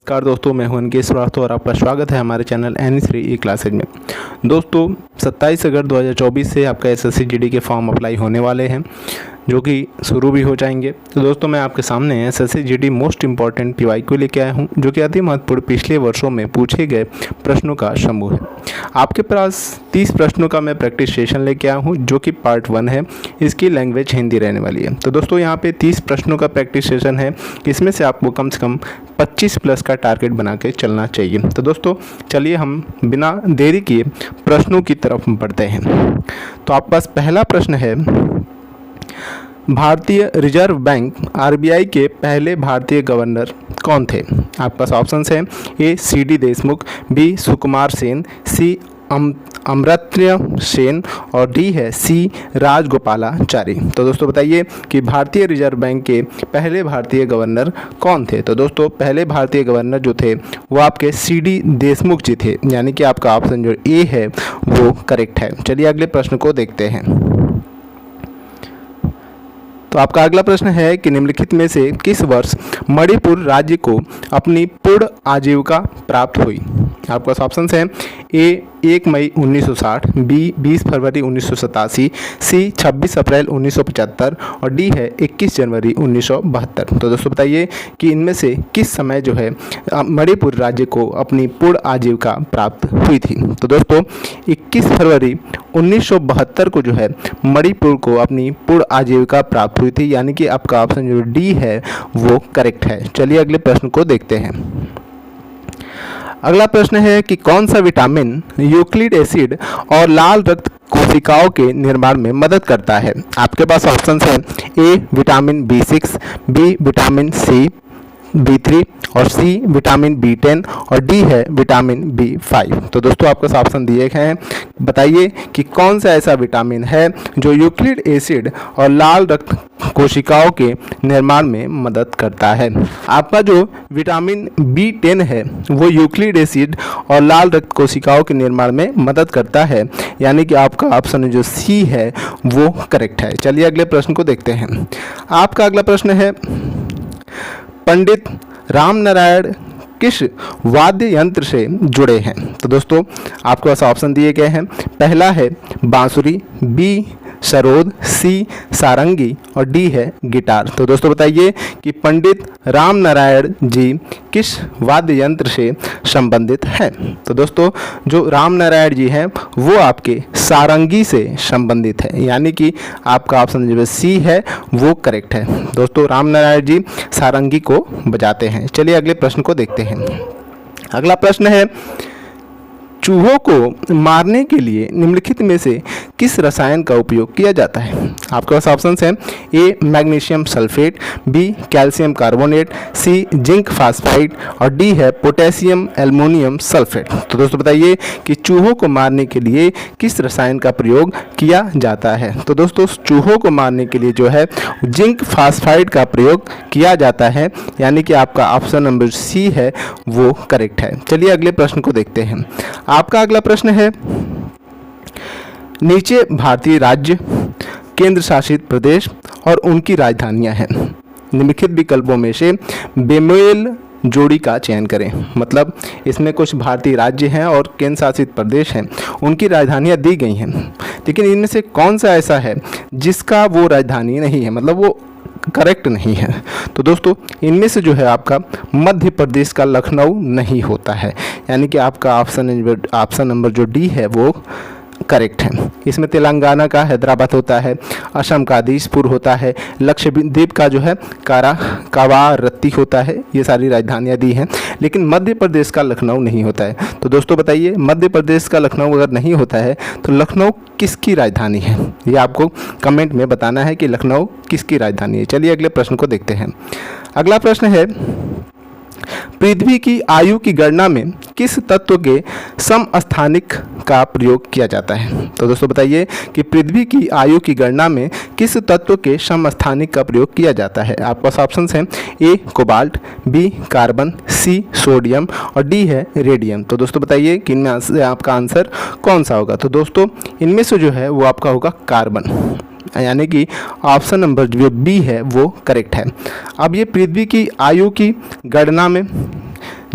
नमस्कार दोस्तों, मैं हूं अनिकेत श्रीवास्तव और आपका स्वागत है हमारे चैनल एनी3 ई क्लासेज में। दोस्तों 27 अगस्त 2024 से आपका एसएससी जीडी के फॉर्म अप्लाई होने वाले हैं, जो कि शुरू भी हो जाएंगे। तो दोस्तों मैं आपके सामने SSC GD most important PYQ लेके आया हूं, जो कि अति महत्वपूर्ण पिछले वर्षों में पूछे गए प्रश्नों का समूह है। आपके पास 30 प्रश्नों का मैं प्रैक्टिस सेशन लेके आया हूं, जो कि पार्ट 1 है। इसकी लैंग्वेज हिंदी रहने वाली है। तो दोस्तों यहाँ पे 30 प्रश्नों का प्रैक्टिस सेशन है, इसमें से आपको कम से कम 25 प्लस का टारगेट बना के चलना चाहिए। तो दोस्तों चलिए हम बिना देरी किए प्रश्नों की तरफ बढ़ते हैं। तो आपके पास पहला प्रश्न है, भारतीय रिजर्व बैंक आरबीआई के पहले भारतीय गवर्नर कौन थे? आपके पास ऑप्शंस हैं, ए सीडी देशमुख, बी सुकुमार सेन, सी अमर्त्य सेन और डी है सी राजगोपालाचारी। तो दोस्तों बताइए कि भारतीय रिजर्व बैंक के पहले भारतीय गवर्नर कौन थे? तो दोस्तों पहले भारतीय गवर्नर जो थे वो आपके सीडी देशमुख जी थे, यानी कि आपका ऑप्शन जो ए है वो करेक्ट है। चलिए अगले प्रश्न को देखते हैं। तो आपका अगला प्रश्न है कि निम्नलिखित में से किस वर्ष मणिपुर राज्य को अपनी पूर्ण आजीविका प्राप्त हुई? आपके पास ऑप्शंस हैं, ए 1 मई 1960, बी 20 फरवरी 1987, सी 26 अप्रैल 1975 और डी है 21 जनवरी 1972। तो दोस्तों बताइए कि इनमें से किस समय जो है मणिपुर राज्य को अपनी पूर्ण आजीविका प्राप्त हुई थी? तो दोस्तों 21 फरवरी 1972 को जो है मणिपुर को अपनी पूर्ण आजीविका प्राप्त हुई थी, यानी कि आपका ऑप्शन जो डी है वो करेक्ट है। चलिए अगले प्रश्न को देखते हैं। अगला प्रश्न है कि कौन सा विटामिन यूक्लिड एसिड और लाल रक्त कोशिकाओं के निर्माण में मदद करता है? आपके पास ऑप्शंस हैं, A vitamin B6, B vitamin C B3 और सी विटामिन B10 और डी है विटामिन B5। तो दोस्तों आपको ऑप्शन दिए गए हैं, बताइए कि कौन सा ऐसा विटामिन है जो यूक्लिड एसिड और लाल रक्त कोशिकाओं के निर्माण में मदद करता है? आपका जो विटामिन B10 है वो यूक्लिड एसिड और लाल रक्त कोशिकाओं के निर्माण में मदद करता है, यानी कि आपका ऑप्शन जो सी है वो करेक्ट है। चलिए अगले प्रश्न को देखते हैं। आपका अगला प्रश्न है, पंडित रामनारायण किस वाद्य यंत्र से जुड़े हैं? तो दोस्तों आपके पास ऑप्शन दिए गए हैं, पहला है बांसुरी, बी सरोद, सी सारंगी और डी है गिटार। तो दोस्तों बताइए कि पंडित रामनारायण जी किस वाद्य यंत्र से संबंधित हैं? तो दोस्तों जो रामनारायण जी हैं वो आपके सारंगी से संबंधित है, यानी कि आपका ऑप्शन जो सी है वो करेक्ट है। दोस्तों रामनारायण जी सारंगी को बजाते हैं। चलिए अगले प्रश्न को देखते हैं। अगला प्रश्न है, चूहों को मारने के लिए निम्नलिखित में से किस रसायन का उपयोग किया जाता है? आपके पास ऑप्शंस हैं, a magnesium sulphate, b calcium carbonate, c zinc phosphide और डी है पोटेशियम एल्युमिनियम सल्फेट। तो दोस्तों बताइए कि चूहों को मारने के लिए किस रसायन का प्रयोग किया जाता है? तो दोस्तों चूहों को मारने के लिए जो है जिंक फास्फाइड का प्रयोग किया जाता है, यानी कि आपका ऑप्शन नंबर सी है वो करेक्ट है। चलिए अगले प्रश्न को देखते हैं। आपका अगला प्रश्न है, नीचे भारतीय राज्य, केंद्र शासित प्रदेश और उनकी राजधानियां हैं। निम्नलिखित विकल्पों में से बेमेल जोड़ी का चयन करें। मतलब इसमें कुछ भारतीय राज्य हैं और केंद्र शासित प्रदेश हैं, उनकी राजधानियां दी गई हैं, लेकिन इनमें से कौन सा ऐसा है जिसका वो राजधानी नहीं है, मतलब वो करेक्ट नहीं है? तो दोस्तों इनमें से जो है आपका मध्य प्रदेश का लखनऊ नहीं होता है, यानी कि आपका ऑप्शन नंबर जो डी है वो करेक्ट है। इसमें तेलंगाना का हैदराबाद होता है, असम का दिसपुर होता है, लक्षद्वीप का जो है कावारत्ती होता है। ये सारी राजधानियाँ दी हैं, लेकिन मध्य प्रदेश का लखनऊ नहीं होता है। तो दोस्तों बताइए मध्य प्रदेश का लखनऊ अगर नहीं होता है तो लखनऊ किसकी राजधानी है? ये आपको कमेंट में बताना है कि लखनऊ किसकी राजधानी है। चलिए अगले प्रश्न को देखते हैं। अगला प्रश्न है, पृथ्वी की आयु की गणना में किस तत्व के समस्थानिक का प्रयोग किया जाता है? तो दोस्तों बताइए कि पृथ्वी की आयु की गणना में किस तत्व के समस्थानिक का प्रयोग किया जाता है? आपके पास ऑप्शंस हैं, a cobalt, b carbon, c sodium और डी है रेडियम। तो दोस्तों बताइए कि इनमें से आपका आंसर कौन सा होगा? तो दोस्तों इनमें से जो है वो आपका होगा कार्बन, यानी कि ऑप्शन नंबर जो बी है वो करेक्ट है। अब ये पृथ्वी की आयु की गणना में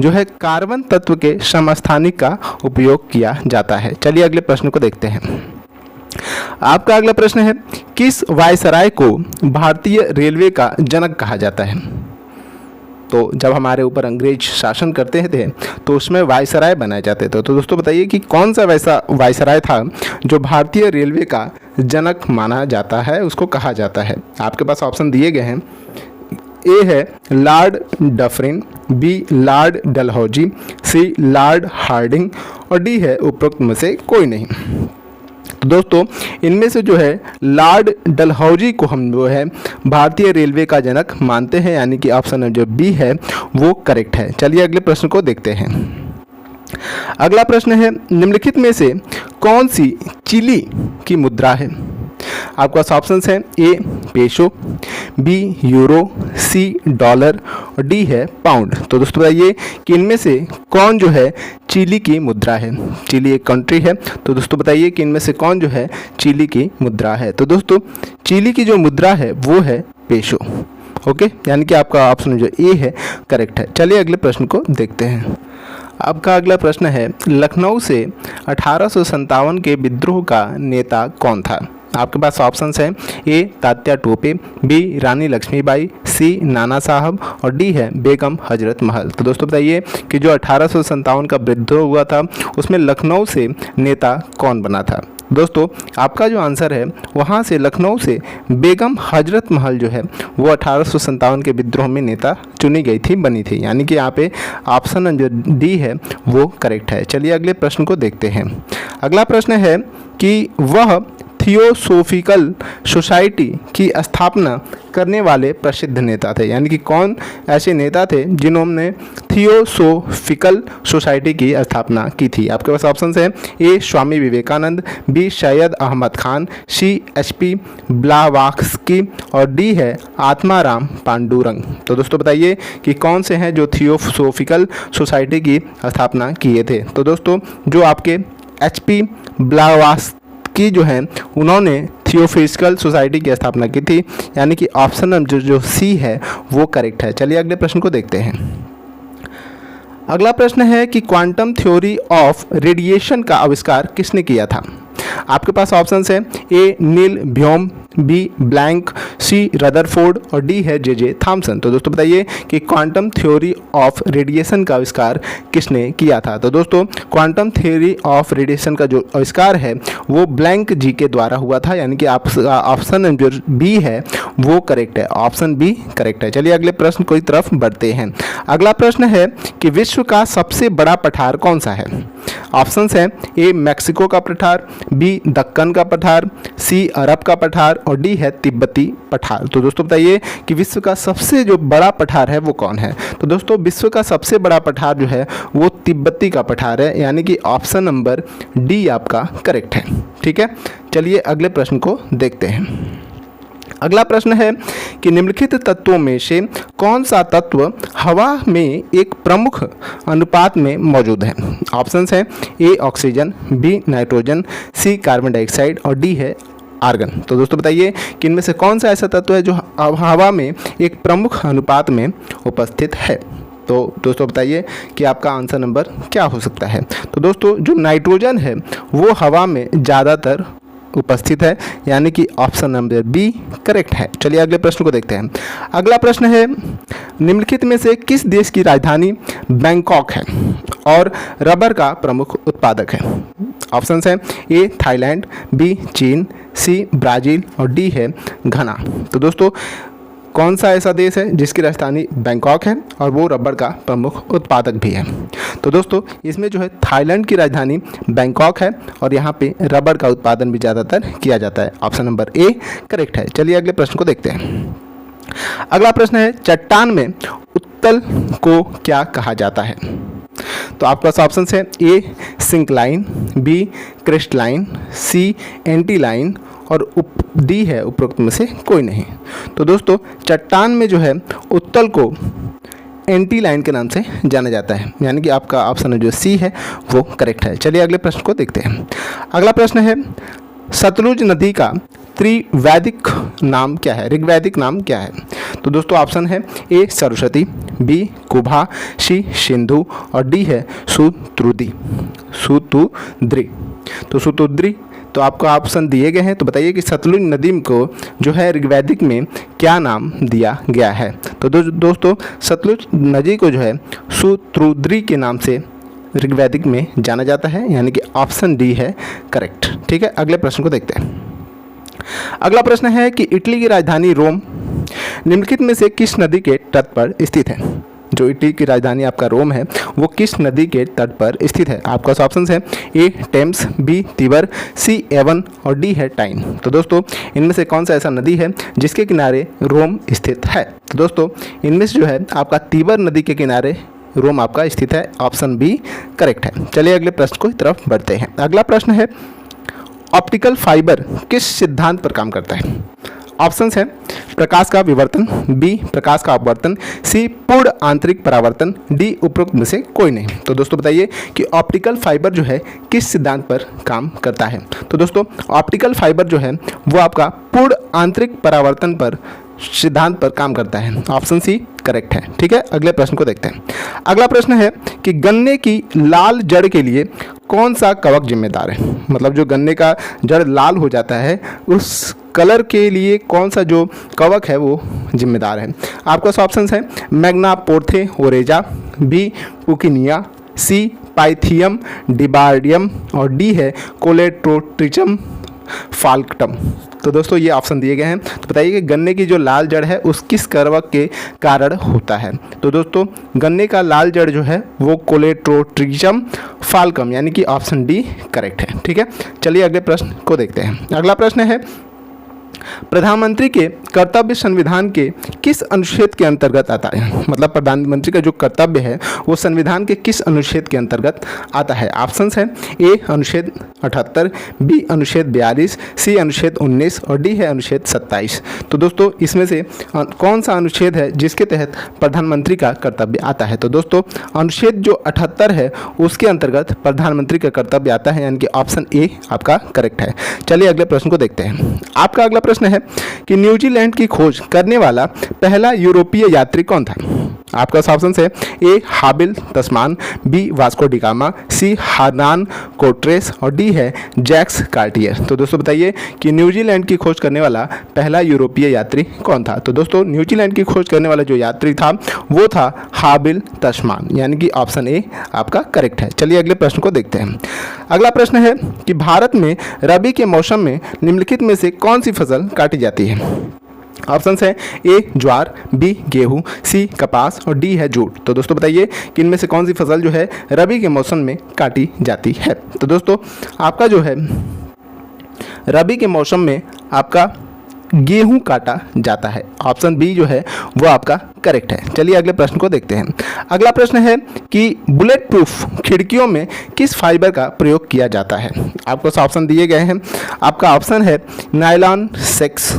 जो है कार्बन तत्व के समस्थानिक का उपयोग किया जाता है। चलिए अगले प्रश्न को देखते हैं। आपका अगला प्रश्न है, किस वायसराय को भारतीय रेलवे का जनक कहा जाता है? तो जब हमारे ऊपर अंग्रेज शासन करते थे तो उसमें वायसराय बनाए जाते थे। तो दोस्तों बताइए कि कौन सा वैसा वायसराय था जो भारतीय रेलवे का जनक माना जाता है, उसको कहा जाता है? आपके पास ऑप्शन दिए गए हैं। ए है Lord Dufferin, b Lord Dalhousie, c Lord Hardinge और डी है उपरोक्त में से कोई नहीं। तो दोस्तों इनमें से जो है लॉर्ड डलहौजी को हम जो है भारतीय रेलवे का जनक मानते हैं, यानी कि ऑप्शन जो बी है वो करेक्ट है। चलिए अगले प्रश्न को देखते हैं। अगला प्रश्न है, निम्नलिखित में से कौन सी चिली की मुद्रा है? आपके पास ऑप्शंस हैं। ए पेसो, बी यूरो, सी डॉलर और डी है पाउंड। तो दोस्तों बताइए कि इनमें से कौन जो है चिली की मुद्रा है? चिली एक कंट्री है, तो दोस्तों बताइए कि इनमें से कौन जो है चिली की मुद्रा है? तो दोस्तों चिली की जो मुद्रा है वो है पेसो। ओके, यानी कि आपका ऑप्शन जो ए है करेक्ट है। चलिए अगले प्रश्न को देखते हैं। आपका अगला प्रश्न है, लखनऊ से 1857 के विद्रोह का नेता कौन था? आपके पास ऑप्शंस हैं। ए तात्या टोपे, बी रानी लक्ष्मीबाई, सी नाना साहब और डी है बेगम हजरत महल। तो दोस्तों बताइए कि जो 1857 का विद्रोह हुआ था उसमें लखनऊ से नेता कौन बना था? दोस्तों आपका जो आंसर है वहाँ से लखनऊ से बेगम हजरत महल जो है वो 1857 के विद्रोह में नेता चुनी गई थी, बनी थी, यानी कि यहाँ पे ऑप्शन जो डी है वो करेक्ट है। चलिए अगले प्रश्न को देखते हैं। अगला प्रश्न है कि वह थियोसोफिकल सोसाइटी की स्थापना करने वाले प्रसिद्ध नेता थे, यानी कि कौन ऐसे नेता थे जिन्होंने थियोसोफिकल सोसाइटी की स्थापना की थी? आपके पास ऑप्शंस हैं। ए स्वामी विवेकानंद, बी सैयद अहमद खान, सी एचपी ब्लावात्स्की और डी है आत्माराम पांडुरंग। तो दोस्तों बताइए कि कौन से हैं जो थियोसोफिकल सोसाइटी की स्थापना किए थे? तो दोस्तों जो आपके एचपी ब्लावात्स्की जो है उन्होंने थियोसोफिकल सोसाइटी की स्थापना की थी, यानी कि ऑप्शन जो सी है वो करेक्ट है। चलिए अगले प्रश्न को देखते हैं। अगला प्रश्न है कि क्वांटम थ्योरी ऑफ रेडिएशन का आविष्कार किसने किया था? आपके पास ऑप्शंस हैं। ए नील ब्योम, बी ब्लैंक, सी रदरफोर्ड और डी है जे थॉमसन। तो दोस्तों बताइए कि क्वांटम थ्योरी ऑफ रेडिएशन का आविष्कार किसने किया था? तो दोस्तों क्वांटम थ्योरी ऑफ रेडिएशन का जो आविष्कार है वो ब्लैंक जी के द्वारा हुआ था, यानी कि ऑप्शन जो बी है वो करेक्ट है। ऑप्शन बी करेक्ट है। चलिए अगले प्रश्न की तरफ बढ़ते हैं। अगला प्रश्न है कि विश्व का सबसे बड़ा पठार कौन सा है? ऑप्शंस हैं। ए मैक्सिको का पठार, बी दक्कन का पठार, सी अरब का पठार और डी है तिब्बती पठार। तो दोस्तों बताइए कि विश्व का सबसे जो बड़ा पठार है वो कौन है? तो दोस्तों विश्व का सबसे बड़ा पठार जो है वो तिब्बती का पठार है, यानी कि ऑप्शन नंबर डी आपका करेक्ट है। ठीक है, चलिए अगले प्रश्न को देखते हैं। अगला प्रश्न है कि निम्नलिखित तत्वों में से कौन सा तत्व हवा में एक प्रमुख अनुपात में मौजूद है? ऑप्शंस हैं। A oxygen, B nitrogen, C carbon dioxide और डी है आर्गन। तो दोस्तों बताइए कि इनमें से कौन सा ऐसा तत्व है जो हवा में एक प्रमुख अनुपात में उपस्थित है? तो दोस्तों बताइए कि आपका आंसर नंबर क्या हो सकता है? तो दोस्तों जो नाइट्रोजन है वो हवा में ज़्यादातर उपस्थित है, यानी कि ऑप्शन नंबर बी करेक्ट है। चलिए अगले प्रश्न को देखते हैं। अगला प्रश्न है, निम्नलिखित में से किस देश की राजधानी बैंकॉक है और रबर का प्रमुख उत्पादक है? ऑप्शंस हैं। ए थाईलैंड, बी चीन, सी ब्राज़ील और डी है घना। तो दोस्तों कौन सा ऐसा देश है जिसकी राजधानी बैंकॉक है और वो रबर का प्रमुख उत्पादक भी है? तो दोस्तों इसमें जो है थाईलैंड की राजधानी बैंकॉक है और यहाँ पे रबर का उत्पादन भी ज़्यादातर किया जाता है। ऑप्शन नंबर ए करेक्ट है। चलिए अगले प्रश्न को देखते हैं। अगला प्रश्न है, चट्टान में उत्तल को क्या कहा जाता है? तो आपके पास ऑप्शन है। ए सिंक्लाइन, बी क्रिस्टलाइन, सी एंटीलाइन और डी है उपरोक्त में से कोई नहीं। तो दोस्तों चट्टान में जो है उत्तल को एंटी लाइन के नाम से जाना जाता है, यानी कि आपका ऑप्शन जो सी है वो करेक्ट है। चलिए अगले प्रश्न को देखते हैं। अगला प्रश्न है, सतलुज नदी का त्रिवैदिक नाम क्या है, ऋग्वैदिक नाम क्या है? तो दोस्तों ऑप्शन है ए सरस्वती, बी कुभा, सी सिंधु और डी है सुतुद्री। तो सुतुद्री तो आपको ऑप्शन दिए गए हैं। तो बताइए कि सतलुज नदी को जो है ऋग्वैदिक में क्या नाम दिया गया है? तो दोस्तों सतलुज नदी को जो है सुतुद्री के नाम से ऋग्वैदिक में जाना जाता है, यानी कि ऑप्शन डी है करेक्ट। ठीक है, अगले प्रश्न को देखते हैं। अगला प्रश्न है कि इटली की राजधानी रोम निम्नलिखित में से किस नदी के तट पर स्थित है? जो इटली की राजधानी आपका रोम है वो किस नदी के तट पर स्थित है? आपका ऑप्शन है ए टेम्स, बी तिबर, सी एवन और डी है टाइन। तो दोस्तों इनमें से कौन सा ऐसा नदी है जिसके किनारे रोम स्थित है? तो दोस्तों इनमें से जो है आपका तिबर नदी के किनारे रोम आपका स्थित है, ऑप्शन बी करेक्ट है। चलिए अगले प्रश्न की तरफ बढ़ते हैं। अगला प्रश्न है ऑप्टिकल फाइबर किस सिद्धांत पर काम करता है? ऑप्शंस है प्रकाश का विवर्तन, बी प्रकाश का अपवर्तन, सी पूर्ण आंतरिक परावर्तन, डी उपरोक्त में से कोई नहीं। तो दोस्तों बताइए कि ऑप्टिकल फाइबर जो है किस सिद्धांत पर काम करता है? तो दोस्तों ऑप्टिकल फाइबर जो है वो आपका पूर्ण आंतरिक परावर्तन पर सिद्धांत पर काम करता है, ऑप्शन सी करेक्ट है। ठीक है, अगले प्रश्न को देखते हैं। अगला प्रश्न है कि गन्ने की लाल जड़ के लिए कौन सा कवक जिम्मेदार है? मतलब जो गन्ने का जड़ लाल हो जाता है उस कलर के लिए कौन सा जो कवक है वो जिम्मेदार है? आपका ऑप्शन है मैग्नापोर्थे ओरेजा, बी पुकिनिया, सी पाइथियम डिबार्डियम और डी है कोलेट्रोट्रिचम फाल्कटम। तो दोस्तों ये ऑप्शन दिए गए हैं। तो बताइए कि गन्ने की जो लाल जड़ है उस किस कवक के कारण होता है? तो दोस्तों गन्ने का लाल जड़ जो है वो कोलेट्रोट्रिचम फाल्कम, यानी कि ऑप्शन डी करेक्ट है। ठीक है, चलिए अगले प्रश्न को देखते हैं। अगला प्रश्न है प्रधानमंत्री के कर्तव्य संविधान के किस अनुच्छेद के अंतर्गत आता है? मतलब प्रधानमंत्री का जो कर्तव्य है वो संविधान के किस अनुच्छेद के अंतर्गत आता है? ऑप्शंस है ए अनुच्छेद 78, बी अनुच्छेद 42, सी अनुच्छेद 19 और डी है अनुच्छेद 27। तो दोस्तों इसमें से कौन सा अनुच्छेद है जिसके तहत प्रधानमंत्री का कर्तव्य आता है? तो दोस्तों अनुच्छेद जो 78 है उसके अंतर्गत प्रधानमंत्री का कर्तव्य आता है, यानी कि ऑप्शन ए आपका करेक्ट है। चलिए अगले प्रश्न को देखते हैं। आपका अगला प्रश्न है कि न्यूजीलैंड की खोज करने वाला पहला यूरोपीय यात्री कौन था? आपका ऑप्शन है ए हाबिल तस्मान, बी वास्को डिगामा, सी हर्नान कोर्टेस और डी है जैक्स कार्टियर। तो दोस्तों बताइए कि न्यूजीलैंड की खोज करने वाला पहला यूरोपीय यात्री कौन था? तो दोस्तों न्यूजीलैंड की खोज करने वाला जो यात्री था वो था हाबिल तस्मान, यानी कि ऑप्शन ए आपका करेक्ट है। चलिए अगले प्रश्न को देखते हैं। अगला प्रश्न है कि भारत में रबी के मौसम में निम्नलिखित में से कौन सी फसल काटी जाती है? ऑप्शन है ए ज्वार, बी गेहूं, सी कपास और डी है जूट। तो दोस्तों बताइए कि इनमें से कौन सी फसल जो है रबी के मौसम में काटी जाती है? तो दोस्तों आपका जो है रबी के मौसम में आपका गेहूं काटा जाता है, ऑप्शन बी जो है वो आपका करेक्ट है। चलिए अगले प्रश्न को देखते हैं। अगला प्रश्न है कि बुलेट प्रूफ खिड़कियों में किस फाइबर का प्रयोग किया जाता है? आपको ऑप्शन दिए गए हैं। आपका ऑप्शन है नायलॉन सेक्स,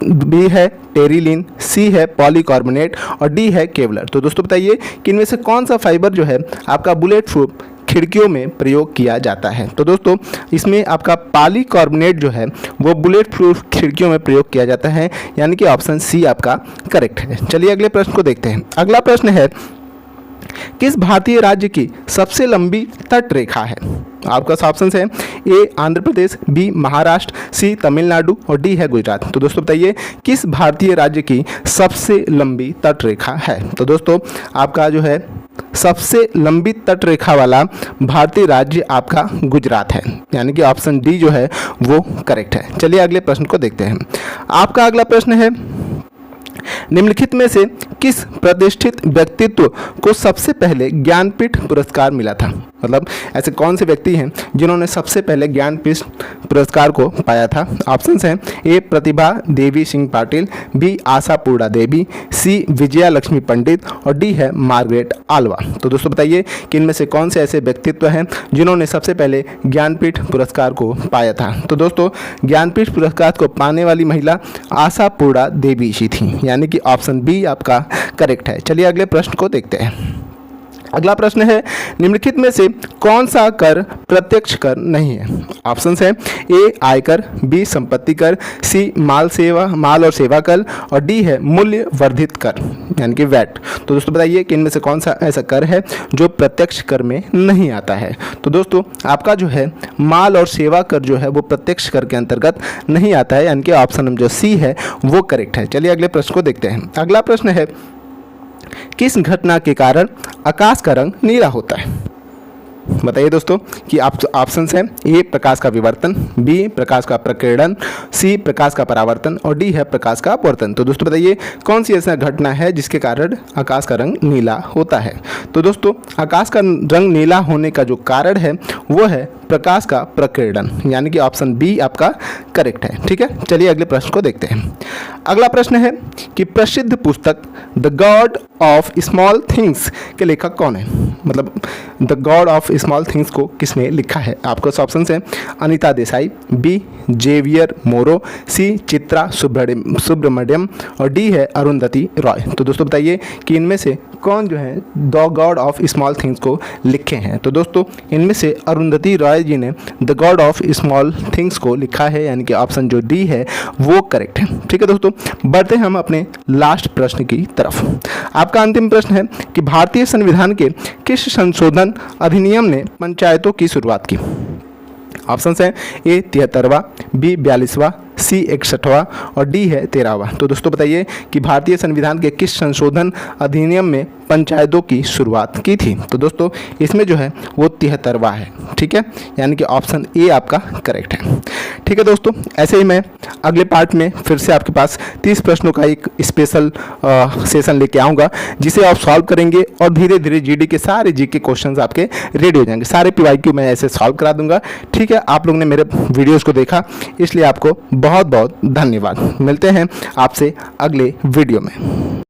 बी है टेरिलिन, सी है पॉलीकार्बोनेट और डी है केवलर। तो दोस्तों बताइए कि इनमें से कौन सा फाइबर जो है आपका बुलेट प्रूफ खिड़कियों में प्रयोग किया जाता है? तो दोस्तों इसमें आपका पॉलीकार्बोनेट जो है वो बुलेट प्रूफ खिड़कियों में प्रयोग किया जाता है, यानी कि ऑप्शन सी आपका करेक्ट है। चलिए अगले प्रश्न को देखते हैं। अगला प्रश्न है किस भारतीय राज्य की सबसे लंबी तट रेखा है? आपका ऑप्शन है ए आंध्र प्रदेश, बी महाराष्ट्र, सी तमिलनाडु और डी है गुजरात। तो दोस्तों बताइए किस भारतीय राज्य की सबसे लंबी तट रेखा है? तो दोस्तों आपका जो है सबसे लंबी तट रेखा वाला भारतीय राज्य आपका गुजरात है, यानी कि ऑप्शन डी जो है वो करेक्ट है। चलिए अगले प्रश्न को देखते हैं। आपका अगला प्रश्न है निम्नलिखित में से किस प्रतिष्ठित व्यक्तित्व को सबसे पहले ज्ञानपीठ पुरस्कार मिला था? मतलब ऐसे कौन से व्यक्ति हैं जिन्होंने सबसे पहले ज्ञानपीठ पुरस्कार को पाया था? ऑप्शंस हैं ए प्रतिभा देवी सिंह पाटिल, बी आशापूर्णा देवी, सी विजया लक्ष्मी पंडित और डी है मार्गरेट आल्वा। तो दोस्तों बताइए कि इनमें से कौन से ऐसे व्यक्तित्व हैं जिन्होंने सबसे पहले ज्ञानपीठ पुरस्कार को पाया था? तो दोस्तों ज्ञानपीठ पुरस्कार को पाने वाली महिला आशापूर्णा देवी जी थी, यानी कि ऑप्शन बी आपका करेक्ट है। चलिए अगले प्रश्न को देखते हैं। अगला प्रश्न है, निम्नलिखित में से कौन सा कर प्रत्यक्ष कर नहीं है? ऑप्शंस है ए आयकर, बी संपत्ति कर, सी माल और सेवा कर और डी है मूल्य वर्धित कर यानी कि वैट। तो दोस्तों बताइए कि इनमें से कौन सा ऐसा कर है जो प्रत्यक्ष कर में नहीं आता है? तो दोस्तों आपका जो है माल और सेवा कर जो है वो प्रत्यक्ष कर के अंतर्गत नहीं आता है, यानी कि ऑप्शन नंबर जो सी है वो करेक्ट है। चलिए अगले प्रश्न को देखते हैं। अगला प्रश्न है, किस घटना के कारण आकाश का रंग नीला होता है? बताइए दोस्तों कि आप ऑप्शंस हैं ए प्रकाश का विवर्तन, बी प्रकाश का प्रकीर्णन, सी प्रकाश का परावर्तन और डी है प्रकाश का अपवर्तन। तो दोस्तों बताइए कौन सी ऐसा घटना है जिसके कारण आकाश का रंग नीला होता है? तो दोस्तों आकाश का रंग नीला होने का जो कारण है वो है प्रकाश का प्रकीर्णन, यानी कि ऑप्शन बी आपका करेक्ट है। ठीक है, चलिए अगले प्रश्न को देखते हैं। अगला प्रश्न है कि प्रसिद्ध पुस्तक the God of small things के लेखक कौन है? मतलब the God of small things को किसने लिखा है? आपको ऑप्शन है अनीता देसाई, बी जेवियर मोरो, सी चित्रा सुब्रमण्यम और डी है अरुंधति रॉय। तो दोस्तों बताइए कि इनमें से कौन जो है the God of small things को लिखे हैं? तो दोस्तों इनमें से अरुंधति रॉय जी ने the God of small things को लिखा है, यानी कि ऑप्शन जो डी है वो करेक्ट है। ठीक है दोस्तों, बढ़ते हैं हम अपने लास्ट प्रश्न की तरफ। आपका अंतिम प्रश्न है कि भारतीय संविधान के किस संशोधन अधिनियम ने पंचायतों की शुरुआत की? ऑप्शंस हैं ए 73वां, बी 42वां, सी 61वां और डी है 13वां। तो दोस्तों बताइए कि भारतीय संविधान के किस संशोधन अधिनियम में पंचायतों की शुरुआत की थी? तो दोस्तों इसमें जो है वो 73वां है। ठीक है, यानी कि ऑप्शन ए आपका करेक्ट है। ठीक है दोस्तों, ऐसे ही मैं अगले पार्ट में फिर से आपके पास 30 प्रश्नों का एक स्पेशल सेशन लेके आऊँगा, जिसे आप सॉल्व करेंगे और धीरे धीरे जीडी के सारे जीके क्वेश्चंस आपके रेडी हो जाएंगे। सारे पीवाईक्यू मैं ऐसे सॉल्व करा दूंगा। ठीक है, आप लोगों ने मेरे वीडियोज़ को देखा इसलिए आपको बहुत बहुत धन्यवाद। मिलते हैं आपसे अगले वीडियो में।